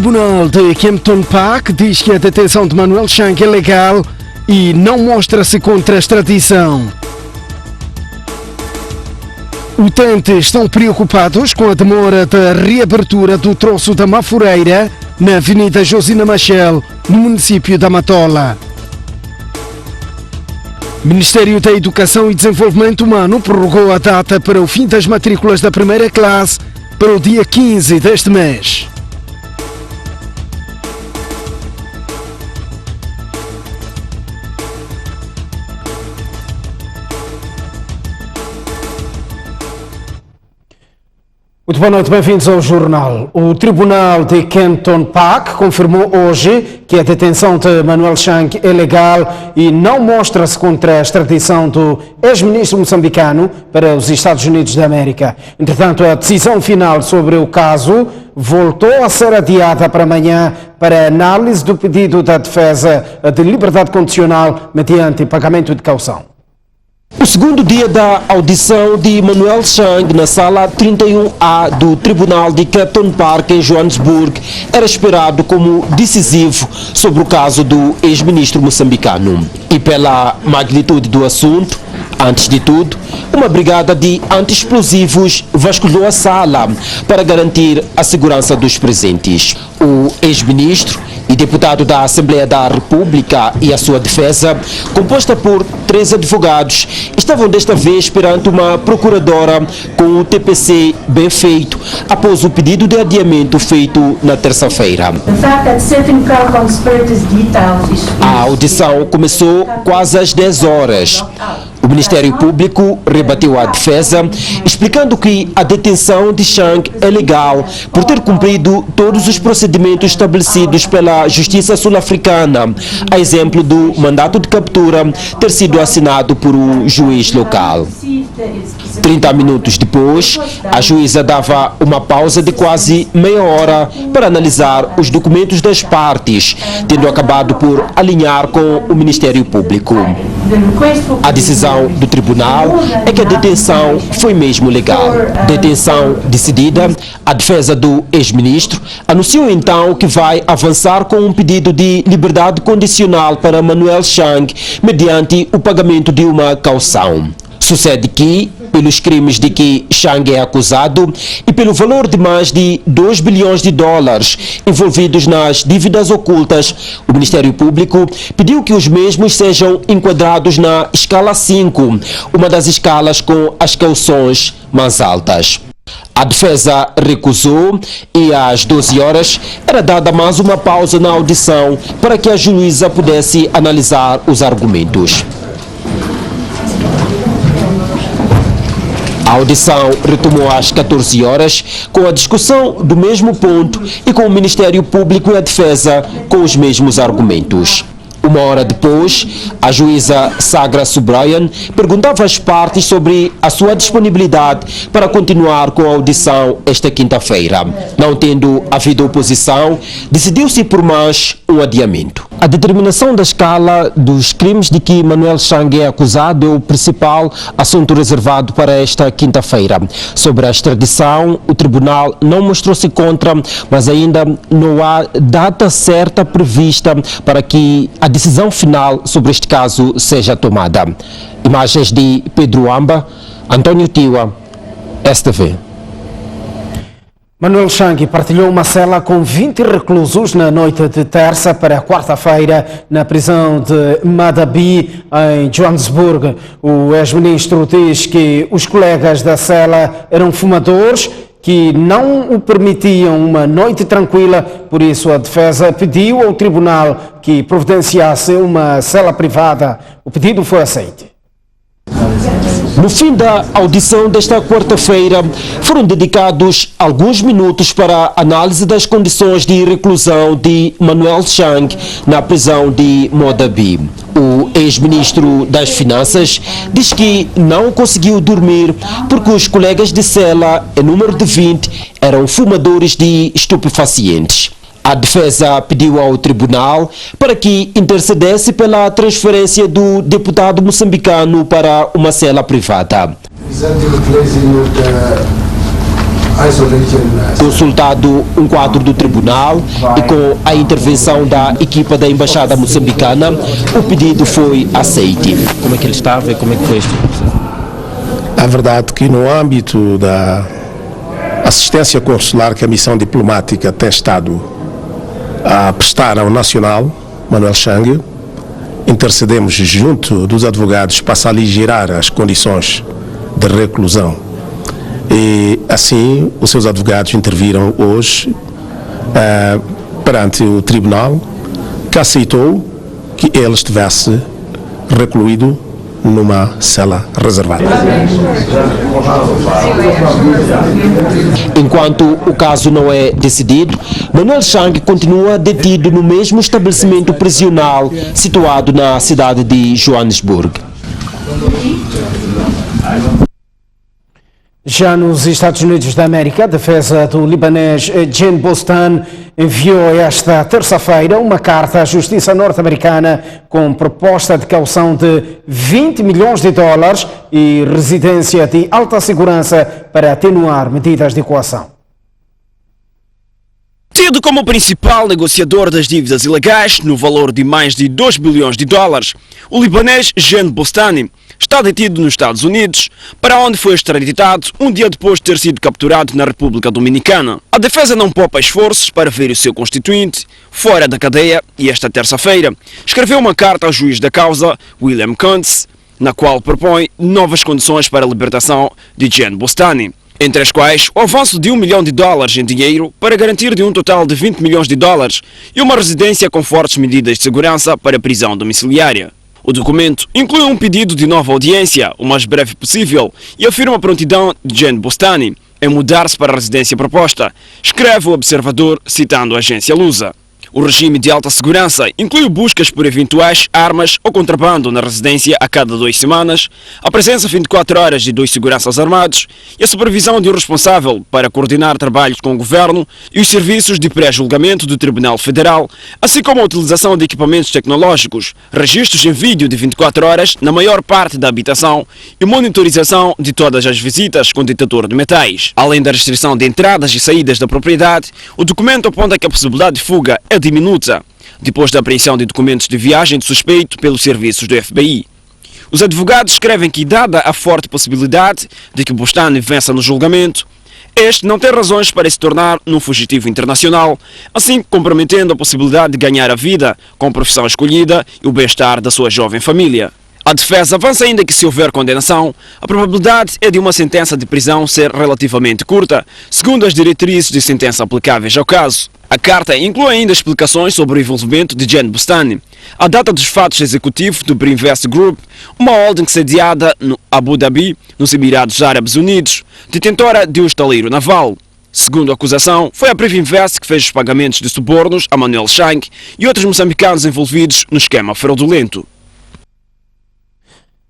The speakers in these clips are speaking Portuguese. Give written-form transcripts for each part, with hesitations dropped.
Tribunal de Kempton Park diz que a detenção de Manuel Chang é legal e não mostra-se contra a extradição. Utentes estão preocupados com a demora da reabertura do troço da Mafureira na Avenida Josina Machel, no município da Matola. Ministério da Educação e Desenvolvimento Humano prorrogou a data para o fim das matrículas da primeira classe para o dia 15 deste mês. Muito boa noite, bem-vindos ao jornal. O Tribunal de Kempton Park confirmou hoje que a detenção de Manuel Chang é legal e não mostra-se contra a extradição do ex-ministro moçambicano para os Estados Unidos da América. Entretanto, a decisão final sobre o caso voltou a ser adiada para amanhã para análise do pedido da defesa de liberdade condicional mediante pagamento de caução. O segundo dia da audição de Manuel Chang na sala 31A do Tribunal de Kempton Park em Joanesburgo era esperado como decisivo sobre o caso do ex-ministro moçambicano. E pela magnitude do assunto, antes de tudo, uma brigada de anti-explosivos vasculhou a sala para garantir a segurança dos presentes. O ex-ministro e deputado da Assembleia da República e a sua defesa, composta por 3 advogados, estavam desta vez perante uma procuradora com o TPC bem feito, após o pedido de adiamento feito na terça-feira. A audição começou quase às 10 horas. O Ministério Público rebateu a defesa, explicando que a detenção de Chang é legal por ter cumprido todos os procedimentos estabelecidos pela Justiça Sul-Africana, a exemplo do mandato de captura ter sido assinado por um juiz local. 30 minutos depois, a juíza dava uma pausa de quase meia hora para analisar os documentos das partes, tendo acabado por alinhar com o Ministério Público. A decisão do tribunal é que a detenção foi mesmo legal. Detenção decidida, a defesa do ex-ministro anunciou então que vai avançar com um pedido de liberdade condicional para Manuel Chang mediante o pagamento de uma caução. Sucede que, pelos crimes de que Chang é acusado e pelo valor de mais de 2 bilhões de dólares envolvidos nas dívidas ocultas, o Ministério Público pediu que os mesmos sejam enquadrados na escala 5, uma das escalas com as cauções mais altas. A defesa recusou e às 12 horas era dada mais uma pausa na audição para que a juíza pudesse analisar os argumentos. A audição retomou às 14 horas com a discussão do mesmo ponto e com o Ministério Público e a defesa com os mesmos argumentos. Uma hora depois, a juíza Sagra Subrayan perguntava às partes sobre a sua disponibilidade para continuar com a audição esta quinta-feira. Não tendo havido oposição, decidiu-se por mais um adiamento. A determinação da escala dos crimes de que Manuel Chang é acusado é o principal assunto reservado para esta quinta-feira. Sobre a extradição, o tribunal não mostrou-se contra, mas ainda não há data certa prevista para que a decisão final sobre este caso seja tomada. Imagens de Pedro Amba, António Tiwa, STV. Manuel Chang partilhou uma cela com 20 reclusos na noite de terça para quarta-feira na prisão de Madabi, em Joanesburgo. O ex-ministro diz que os colegas da cela eram fumadores que não o permitiam uma noite tranquila, por isso a defesa pediu ao tribunal que providenciasse uma cela privada. O pedido foi aceito. No fim da audição desta quarta-feira, foram dedicados alguns minutos para a análise das condições de reclusão de Manuel Chang na prisão de Madabi. O ex-ministro das Finanças diz que não conseguiu dormir porque os colegas de cela, em número de 20, eram fumadores de estupefacientes. A defesa pediu ao tribunal para que intercedesse pela transferência do deputado moçambicano para uma cela privada. Consultado um quadro do tribunal e com a intervenção da equipa da Embaixada Moçambicana, o pedido foi aceito. Como é que ele estava e como é que foi este processo? A verdade é que no âmbito da assistência consular que a missão diplomática tem estado a prestar ao nacional, Manuel Chang, intercedemos junto dos advogados para se aligerar as condições de reclusão. E assim os seus advogados interviram hoje perante o tribunal, que aceitou que ele estivesse recluído numa cela reservada. Enquanto o caso não é decidido, Manuel Chang continua detido no mesmo estabelecimento prisional situado na cidade de Joanesburgo. Já nos Estados Unidos da América, a defesa do libanês Jean Bostan enviou esta terça-feira uma carta à justiça norte-americana com proposta de caução de 20 milhões de dólares e residência de alta segurança para atenuar medidas de coação. Tido como principal negociador das dívidas ilegais, no valor de mais de 2 bilhões de dólares, o libanês Jean Bostani está detido nos Estados Unidos, para onde foi extraditado um dia depois de ter sido capturado na República Dominicana. A defesa não poupa esforços para ver o seu constituinte fora da cadeia e esta terça-feira escreveu uma carta ao juiz da causa, William Kuntz, na qual propõe novas condições para a libertação de Jean Bostani, entre as quais o avanço de $1 milhão em dinheiro para garantir de um total de 20 milhões de dólares e uma residência com fortes medidas de segurança para prisão domiciliária. O documento inclui um pedido de nova audiência, o mais breve possível, e afirma a prontidão de Jean Bostani em mudar-se para a residência proposta, escreve o observador citando a agência Lusa. O regime de alta segurança inclui buscas por eventuais armas ou contrabando na residência a cada 2 semanas, a presença 24 horas de 2 seguranças armados e a supervisão de um responsável para coordenar trabalhos com o governo e os serviços de pré-julgamento do Tribunal Federal, assim como a utilização de equipamentos tecnológicos, registros em vídeo de 24 horas na maior parte da habitação e monitorização de todas as visitas com detector de metais. Além da restrição de entradas e saídas da propriedade, o documento aponta que a possibilidade de fuga é diminuta, depois da apreensão de documentos de viagem de suspeito pelos serviços do FBI. Os advogados escrevem que, dada a forte possibilidade de que Bostani vença no julgamento, este não tem razões para se tornar um fugitivo internacional, assim comprometendo a possibilidade de ganhar a vida com a profissão escolhida e o bem-estar da sua jovem família. A defesa avança ainda que, se houver condenação, a probabilidade é de uma sentença de prisão ser relativamente curta, segundo as diretrizes de sentença aplicáveis ao caso. A carta inclui ainda explicações sobre o envolvimento de Jean Bostani, a data dos fatos executivos do Brinvest Group, uma holding sediada no Abu Dhabi, nos Emirados Árabes Unidos, detentora de um estaleiro naval. Segundo a acusação, foi a Privinvest que fez os pagamentos de subornos a Manuel Chang e outros moçambicanos envolvidos no esquema fraudulento.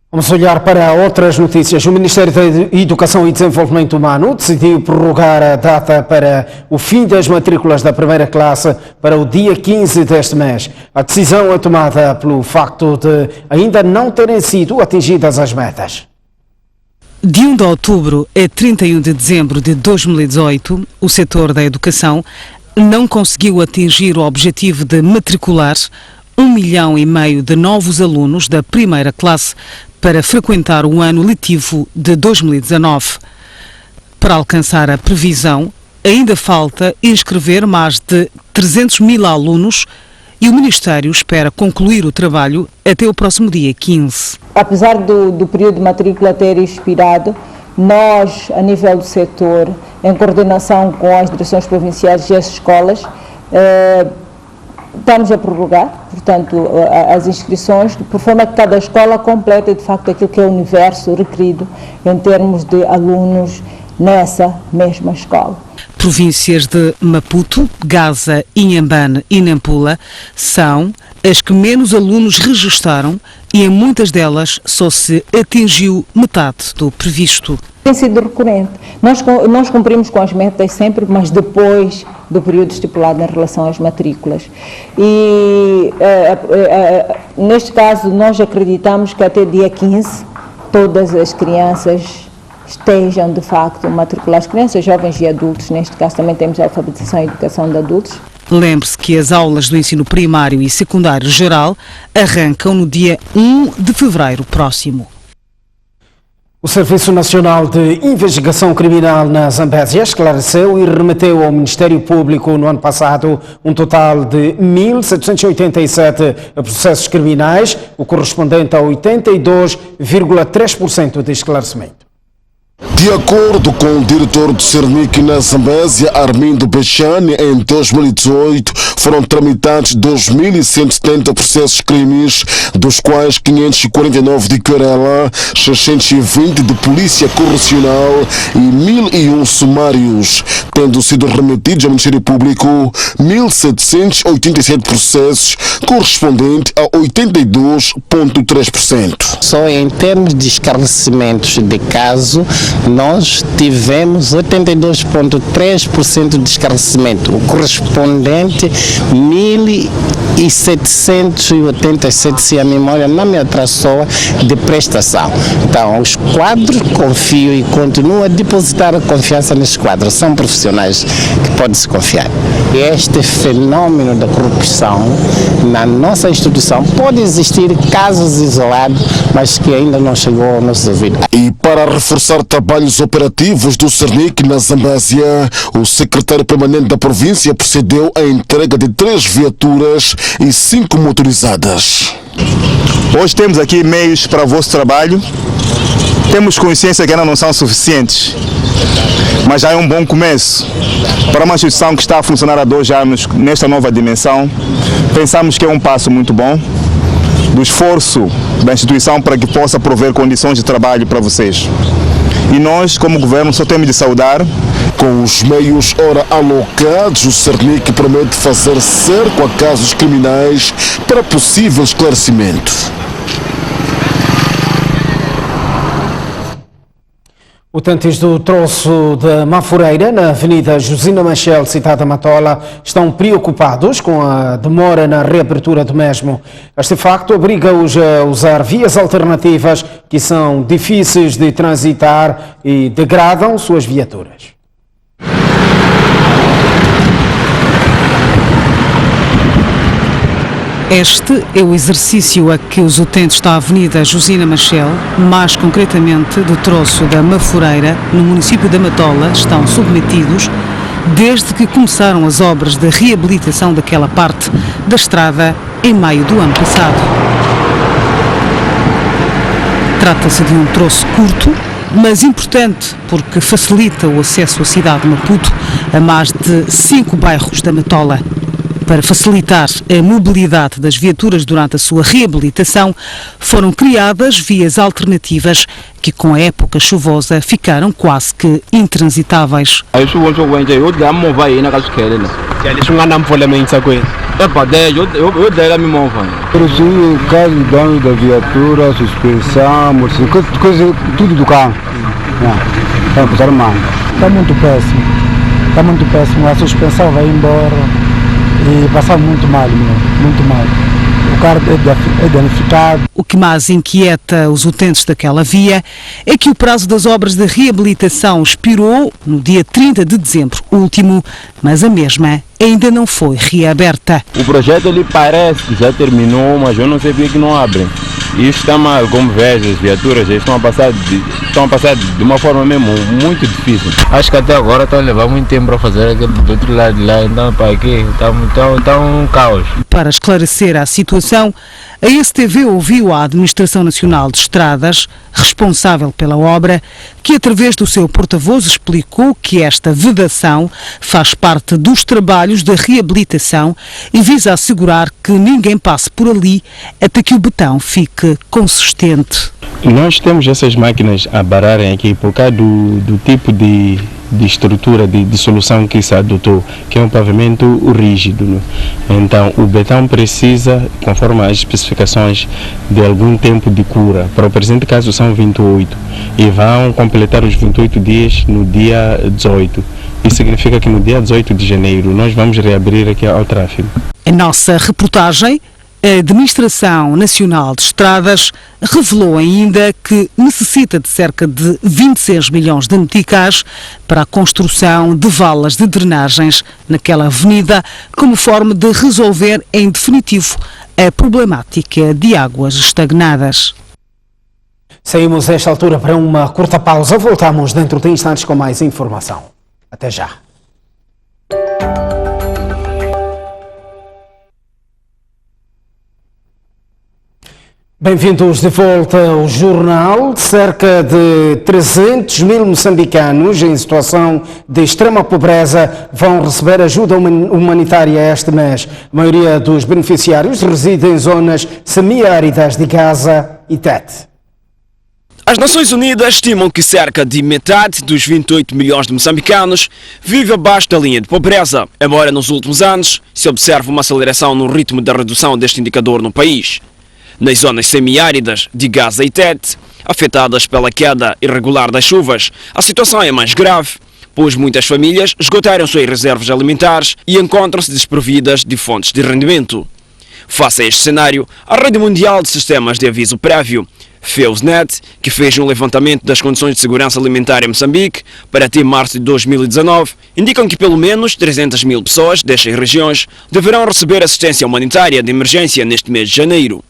Vamos olhar para outras notícias. O Ministério da Educação e Desenvolvimento Humano decidiu prorrogar a data para o fim das matrículas da primeira classe para o dia 15 deste mês. A decisão é tomada pelo facto de ainda não terem sido atingidas as metas. De 1 de outubro a 31 de dezembro de 2018, o setor da educação não conseguiu atingir o objetivo de matricular 1,5 milhão de novos alunos da primeira classe para frequentar o ano letivo de 2019. Para alcançar a previsão, ainda falta inscrever mais de 300 mil alunos e o Ministério espera concluir o trabalho até o próximo dia 15. Apesar do período de matrícula ter expirado, nós, a nível do setor, em coordenação com as direções provinciais e as escolas, estamos a prorrogar, portanto, as inscrições, por forma que cada escola complete, de facto, aquilo que é o universo requerido em termos de alunos nessa mesma escola. Províncias de Maputo, Gaza, Inhambane e Nampula são as que menos alunos registaram e em muitas delas só se atingiu metade do previsto. Tem sido recorrente. Nós cumprimos com as metas sempre, mas depois do período estipulado em relação às matrículas. E neste caso nós acreditamos que até dia 15 todas as crianças estejam de facto matriculados, crianças, jovens e adultos. Neste caso também temos a alfabetização e educação de adultos. Lembre-se que as aulas do ensino primário e secundário geral arrancam no dia 1 de fevereiro próximo. O Serviço Nacional de Investigação Criminal na Zambésia esclareceu e remeteu ao Ministério Público no ano passado um total de 1.787 processos criminais, o correspondente a 82,3% de esclarecimento. De acordo com o diretor do Cernic na Zambésia, Armindo Bechani, em 2018 foram tramitados 2.170 processos crimes, dos quais 549 de querela, 620 de polícia correcional e 1.001 sumários, tendo sido remetidos ao Ministério Público 1.787 processos, correspondente a 82,3%. Só em termos de esclarecimentos de caso, nós tivemos 82,3% de esclarecimento, o correspondente 1.787, se a memória não me atrasou, de prestação. Então, os quadros, confio e continuo a depositar a confiança nesses quadros, são profissionais que pode-se confiar. Este fenômeno da corrupção na nossa instituição pode existir casos isolados, mas que ainda não chegou ao nosso ouvido. E para reforçar trabalhos operativos do Cernic na Zambésia, o secretário permanente da província procedeu à entrega de 3 viaturas e 5 motorizadas. Hoje temos aqui meios para o vosso trabalho. Temos consciência que ainda não são suficientes, mas já é um bom começo. Para uma instituição que está a funcionar há 2 anos nesta nova dimensão, pensamos que é um passo muito bom do esforço da instituição para que possa prover condições de trabalho para vocês. E nós, como governo, só temos de saudar. Com os meios ora alocados, o Cernic promete fazer cerco a casos criminais para possível esclarecimento. Utentes do troço de Mafureira, na Avenida Josina Machel, citada Matola, estão preocupados com a demora na reabertura do mesmo. Este facto obriga-os a usar vias alternativas que são difíceis de transitar e degradam suas viaturas. Este é o exercício a que os utentes da Avenida Josina Machel, mais concretamente do troço da Mafureira, no município da Matola, estão submetidos desde que começaram as obras de reabilitação daquela parte da estrada em maio do ano passado. Trata-se de um troço curto, mas importante porque facilita o acesso à cidade de Maputo a mais de 5 bairros da Matola. Para facilitar a mobilidade das viaturas durante a sua reabilitação, foram criadas vias alternativas que, com a época chuvosa, ficaram quase que intransitáveis. Por sim, caso de dano da viatura, suspensão, coisa, tudo do carro. Está muito péssimo. Está muito péssimo. A suspensão vai embora. E passar muito mal, muito mal. O carro é danificado. O que mais inquieta os utentes daquela via é que o prazo das obras de reabilitação expirou no dia 30 de dezembro último, mas a mesma ainda não foi reaberta. O projeto ali parece que já terminou, mas eu não sei porque que não abrem. Isso está mal, como vejo, as viaturas já estão a passar de uma forma mesmo muito difícil. Acho que até agora está a levar muito tempo para fazer aquele do outro lado de lá, então para aqui está um caos. Para esclarecer a situação, a STV ouviu a Administração Nacional de Estradas, responsável pela obra, que através do seu porta-voz explicou que esta vedação faz parte dos trabalhos de reabilitação e visa assegurar que ninguém passe por ali até que o betão fique consistente. Nós temos essas máquinas a bararem aqui por causa do tipo de estrutura, de solução que se adotou, que é um pavimento rígido. Então, o betão precisa, conforme as especificações, de algum tempo de cura. Para o presente caso, são 28 e vão completar os 28 dias no dia 18. Isso significa que no dia 18 de janeiro nós vamos reabrir aqui ao tráfego. A nossa reportagem A Administração Nacional de Estradas revelou ainda que necessita de cerca de 26 milhões de meticais para a construção de valas de drenagens naquela avenida, como forma de resolver em definitivo a problemática de águas estagnadas. Saímos a esta altura para uma curta pausa. Voltamos dentro de instantes com mais informação. Até já. Bem-vindos de volta ao jornal. Cerca de 300 mil moçambicanos em situação de extrema pobreza vão receber ajuda humanitária este mês. A maioria dos beneficiários reside em zonas semiáridas de Gaza e Tete. As Nações Unidas estimam que cerca de metade dos 28 milhões de moçambicanos vive abaixo da linha de pobreza, embora nos últimos anos se observe uma aceleração no ritmo da redução deste indicador no país. Nas zonas semiáridas de Gaza e Tete, afetadas pela queda irregular das chuvas, a situação é mais grave, pois muitas famílias esgotaram suas reservas alimentares e encontram-se desprovidas de fontes de rendimento. Face a este cenário, a Rede Mundial de Sistemas de Aviso Prévio, FEUSNET, que fez um levantamento das condições de segurança alimentar em Moçambique para até março de 2019, indicam que pelo menos 300 mil pessoas destas regiões deverão receber assistência humanitária de emergência neste mês de janeiro.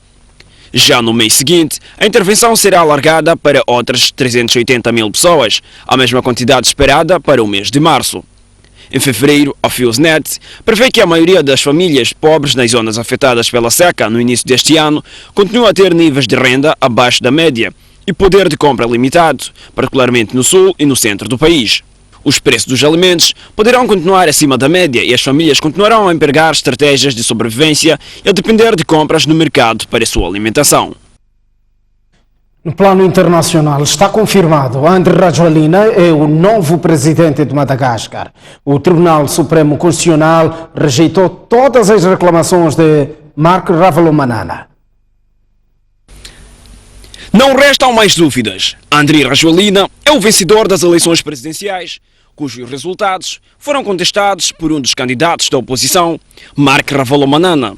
Já no mês seguinte, a intervenção será alargada para outras 380 mil pessoas, a mesma quantidade esperada para o mês de março. Em fevereiro, a FEUSNET prevê que a maioria das famílias pobres nas zonas afetadas pela seca no início deste ano continua a ter níveis de renda abaixo da média e poder de compra limitado, particularmente no sul e no centro do país. Os preços dos alimentos poderão continuar acima da média e as famílias continuarão a empregar estratégias de sobrevivência e a depender de compras no mercado para a sua alimentação. No plano internacional, está confirmado, Andry Rajoelina é o novo presidente de Madagascar. O Tribunal Supremo Constitucional rejeitou todas as reclamações de Marc Ravalomanana. Não restam mais dúvidas. Andry Rajoelina é o vencedor das eleições presidenciais, cujos resultados foram contestados por um dos candidatos da oposição, Marc Ravalomanana.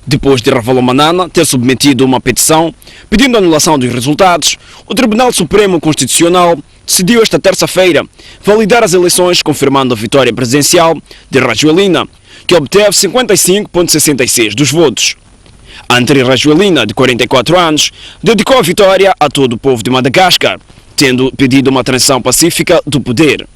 Depois de Ravalomanana ter submetido uma petição pedindo a anulação dos resultados, o Tribunal Supremo Constitucional decidiu esta terça-feira validar as eleições, confirmando a vitória presidencial de Rajoelina, que obteve 55,66% dos votos. Andry Rajoelina, de 44 anos, dedicou a vitória a todo o povo de Madagascar, tendo pedido uma transição pacífica do poder.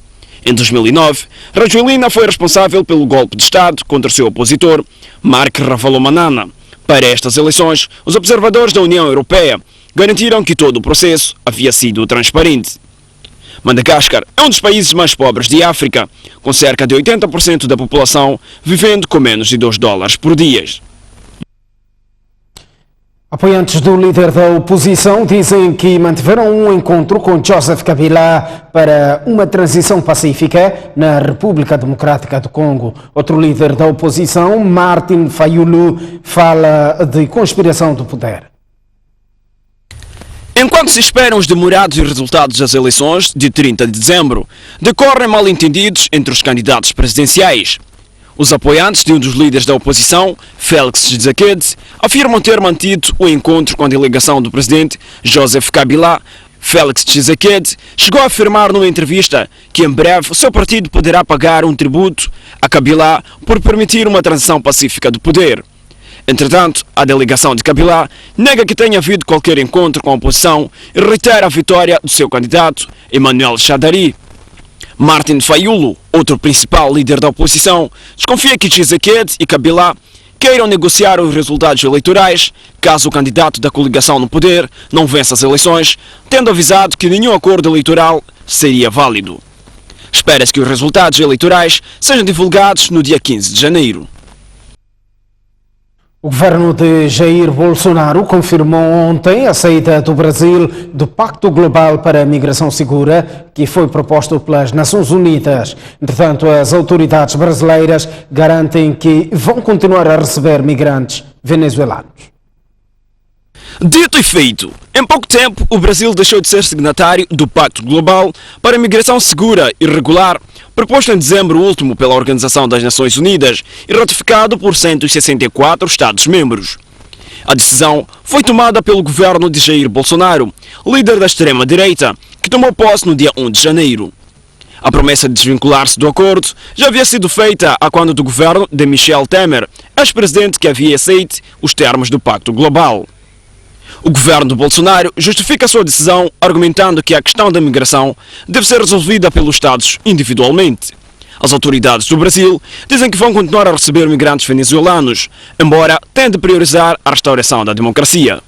Em 2009, Rajoelina foi responsável pelo golpe de Estado contra o seu opositor, Marc Ravalomanana. Para estas eleições, os observadores da União Europeia garantiram que todo o processo havia sido transparente. Madagascar é um dos países mais pobres de África, com cerca de 80% da população vivendo com menos de $2 por dia. Apoiantes do líder da oposição dizem que mantiveram um encontro com Joseph Kabila para uma transição pacífica na República Democrática do Congo. Outro líder da oposição, Martin Fayulu, fala de conspiração do poder. Enquanto se esperam os demorados resultados das eleições de 30 de dezembro, decorrem mal-entendidos entre os candidatos presidenciais. Os apoiantes de um dos líderes da oposição, Félix Tshisekedi, afirmam ter mantido o encontro com a delegação do presidente Joseph Kabila. Félix Tshisekedi chegou a afirmar numa entrevista que em breve o seu partido poderá pagar um tributo a Kabila por permitir uma transição pacífica do poder. Entretanto, a delegação de Kabila nega que tenha havido qualquer encontro com a oposição e reitera a vitória do seu candidato, Emmanuel Shadari. Martin Fayulu, outro principal líder da oposição, desconfia que Tshisekedi e Kabila queiram negociar os resultados eleitorais caso o candidato da coligação no poder não vença as eleições, tendo avisado que nenhum acordo eleitoral seria válido. Espera-se que os resultados eleitorais sejam divulgados no dia 15 de janeiro. O governo de Jair Bolsonaro confirmou ontem a saída do Brasil do Pacto Global para a Migração Segura, que foi proposto pelas Nações Unidas. Entretanto, as autoridades brasileiras garantem que vão continuar a receber migrantes venezuelanos. Dito e feito, em pouco tempo o Brasil deixou de ser signatário do Pacto Global para a Migração Segura e Regular, proposto em dezembro último pela Organização das Nações Unidas e ratificado por 164 Estados-membros. A decisão foi tomada pelo governo de Jair Bolsonaro, líder da extrema-direita, que tomou posse no dia 1 de janeiro. A promessa de desvincular-se do acordo já havia sido feita a quando do governo de Michel Temer, ex-presidente que havia aceito os termos do Pacto Global. O governo de Bolsonaro justifica a sua decisão argumentando que a questão da migração deve ser resolvida pelos Estados individualmente. As autoridades do Brasil dizem que vão continuar a receber migrantes venezuelanos, embora tenham de priorizar a restauração da democracia.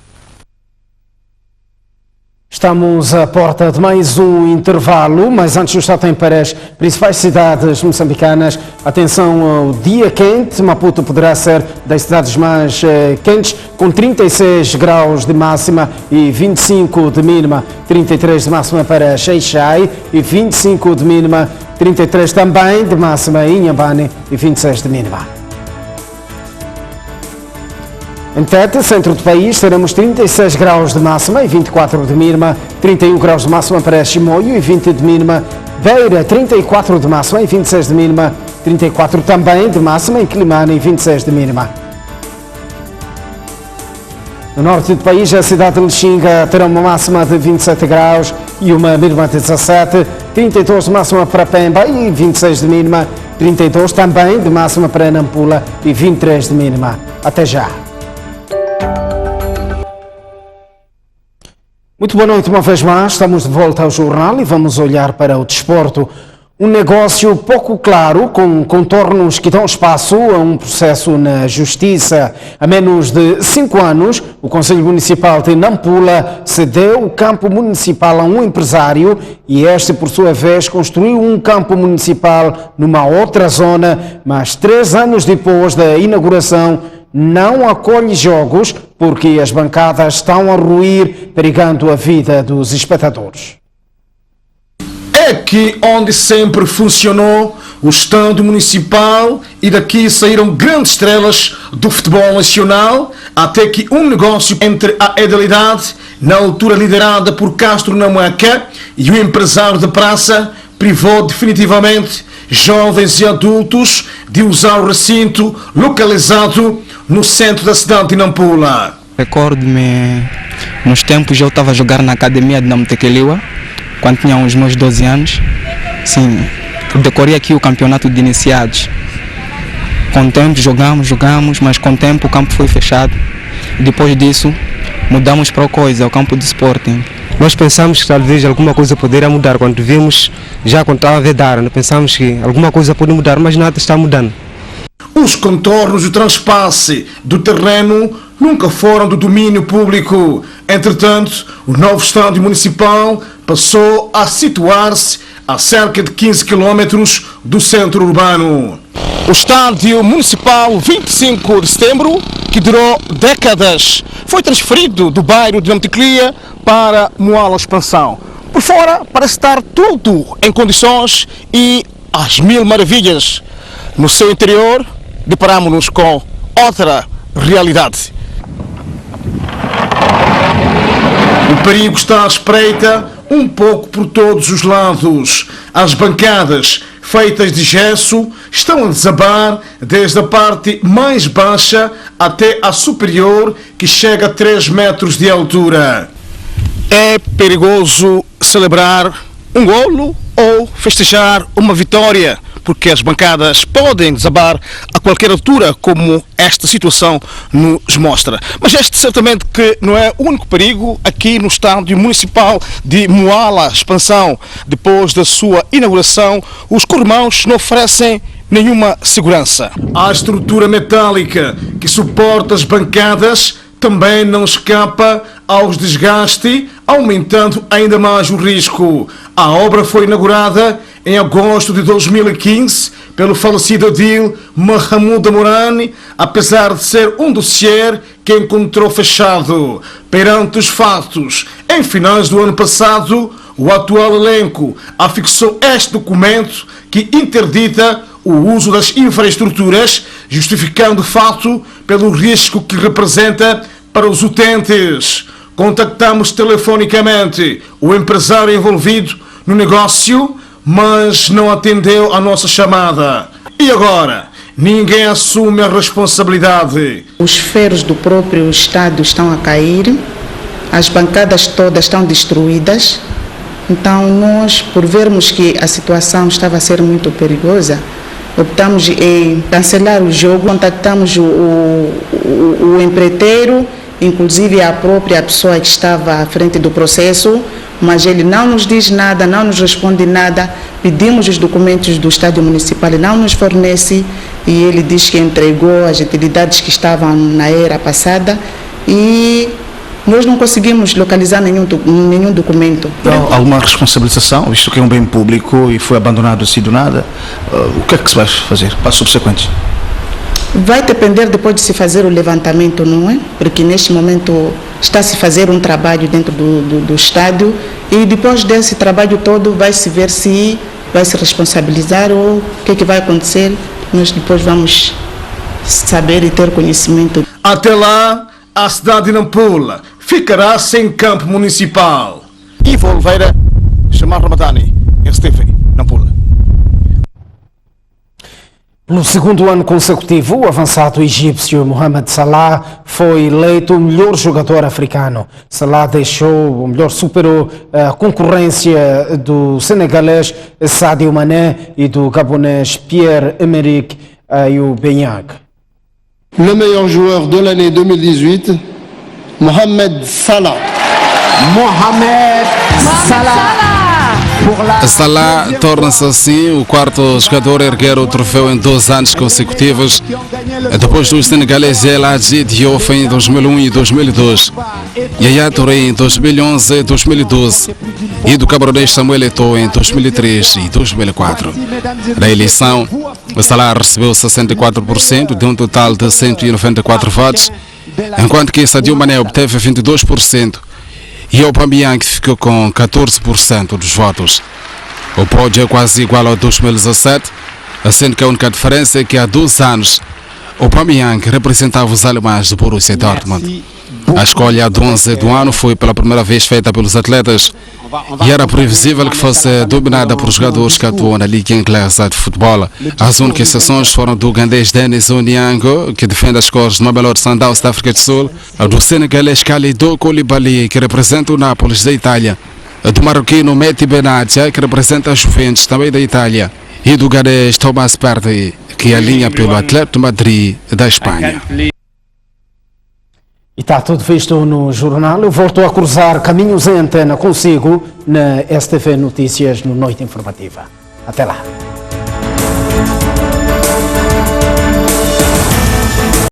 Estamos à porta de mais um intervalo, mas antes do estado para as principais cidades moçambicanas. Atenção ao dia quente. Maputo poderá ser das cidades mais quentes, com 36 graus de máxima e 25 de mínima. 33 de máxima para Xai-Xai e 25 de mínima. 33 também de máxima em Inhambane e 26 de mínima. Em Tete, centro do país, teremos 36 graus de máxima e 24 de mínima, 31 graus de máxima para Chimoio e 20 de mínima, Beira 34 de máxima e 26 de mínima, 34 também de máxima em Quilimane e 26 de mínima. No norte do país, a cidade de Lixinga terá uma máxima de 27 graus e uma mínima de 17, 32 de máxima para Pemba e 26 de mínima, 32 também de máxima para Nampula e 23 de mínima. Até já! Muito boa noite uma vez mais, estamos de volta ao jornal e vamos olhar para o desporto. Um negócio pouco claro, com contornos que dão espaço a um processo na Justiça. Há menos de 5 anos, o Conselho Municipal de Nampula cedeu o campo municipal a um empresário e este, por sua vez, construiu um campo municipal numa outra zona, mas 3 anos depois da inauguração, não acolhe jogos porque as bancadas estão a ruir, perigando a vida dos espectadores. É aqui onde sempre funcionou o estádio municipal e daqui saíram grandes estrelas do futebol nacional, até que um negócio entre a Edilidade, na altura liderada por Castro Namaca, e o empresário da praça privou definitivamente jovens e adultos de usar o recinto localizado no centro da cidade de Nampula. Recordo-me, nos tempos eu estava a jogar na academia de Namtekeliwa, quando tinha uns meus 12 anos. Sim, decorei aqui o campeonato de iniciados. Com o tempo jogamos, mas com o tempo o campo foi fechado. Depois disso, mudamos para o campo de Sporting. Nós pensamos que talvez alguma coisa poderia mudar. Quando vimos, já quando estava a vedar, pensamos que alguma coisa pode mudar, mas nada está mudando. Os contornos e o transpasse do terreno nunca foram do domínio público. Entretanto, o novo estádio municipal passou a situar-se a cerca de 15 km do centro urbano. O estádio municipal 25 de setembro, que durou décadas, foi transferido do bairro de Namteklia para Moala Expansão. Por fora, parece estar tudo em condições e às mil maravilhas. No seu interior, deparamos-nos com outra realidade. O perigo está à espreita um pouco por todos os lados. As bancadas feitas de gesso estão a desabar desde a parte mais baixa até a superior, que chega a 3 metros de altura. É perigoso celebrar um golo ou festejar uma vitória, porque as bancadas podem desabar a qualquer altura, como esta situação nos mostra. Mas este certamente que não é o único perigo aqui no estádio municipal de Moala Expansão. Depois da sua inauguração, os corrimãos não oferecem nenhuma segurança. A estrutura metálica que suporta as bancadas também não escapa aos desgastes, aumentando ainda mais o risco. A obra foi inaugurada em agosto de 2015 pelo falecido edil Mahamuda Morani, apesar de ser um dossiê que encontrou fechado. Perante os fatos, em finais do ano passado, o atual elenco afixou este documento que interdita o uso das infraestruturas, justificando o fato pelo risco que representa para os utentes. Contactamos telefonicamente o empresário envolvido no negócio, mas não atendeu a nossa chamada. E agora? ninguém assume a responsabilidade. Os ferros do próprio estádio estão a cair, as bancadas todas estão destruídas. Então nós, por vermos que a situação estava a ser muito perigosa, optamos em cancelar o jogo, contactamos o empreiteiro, inclusive a própria pessoa que estava à frente do processo, mas ele não nos diz nada, não nos responde nada. Pedimos os documentos do estádio municipal, ele não nos fornece, e ele diz que entregou as utilidades que estavam na era passada e nós não conseguimos localizar nenhum documento. Alguma responsabilização, visto que é um bem público e foi abandonado assim do nada? O que é que se vai fazer para subsequentes? Vai depender depois de se fazer o levantamento, não é? Porque neste momento está-se a fazer um trabalho dentro do estádio e depois desse trabalho todo vai-se ver se vai se responsabilizar ou o que é que vai acontecer. Nós depois vamos saber e ter conhecimento. Até lá, a cidade de Nampula ficará sem campo municipal. Ivo Oliveira, Chamar Ramadani, STV, Nampula. No segundo ano consecutivo, o avançado egípcio Mohamed Salah foi eleito o melhor jogador africano. Salah superou a concorrência do senegalês Sadio Mané e do gabonês Pierre-Emerick Aubameyang. Le meilleur joueur de l'année 2018, Mohamed Salah. Mohamed Salah. Salah torna-se assim o quarto jogador a erguer o troféu em 2 anos consecutivos, depois dos senegaleses El Hadji Diouf em 2001 e 2002, Yaya Touré em 2011 e 2012 e do cameronês Samuel Eto'o em 2003 e 2004. Na eleição, Salah recebeu 64% de um total de 194 votos, enquanto que Sadio Mané obteve 22%. E Aubameyang ficou com 14% dos votos. O pódio é quase igual ao 2017, sendo que a única diferença é que há 2 anos Aubameyang representava os alemães do Borussia Dortmund. A escolha do 11 do ano foi pela primeira vez feita pelos atletas e era previsível que fosse dominada por jogadores que atuam na Liga Inglesa de Futebol. As únicas exceções foram do ugandês Denis Onyango, que defende as cores do Mamelodi Sundowns da África do Sul, do senegalês Kalidou Koulibaly, que representa o Nápoles da Itália, do marroquino Mehdi Benatia, que representa a Juventus também da Itália, e do ganês Thomas Partey, que alinha pelo Atlético de Madrid da Espanha. E está tudo visto no jornal. Eu volto a cruzar caminhos em antena consigo na STV Notícias no Noite Informativa. Até lá.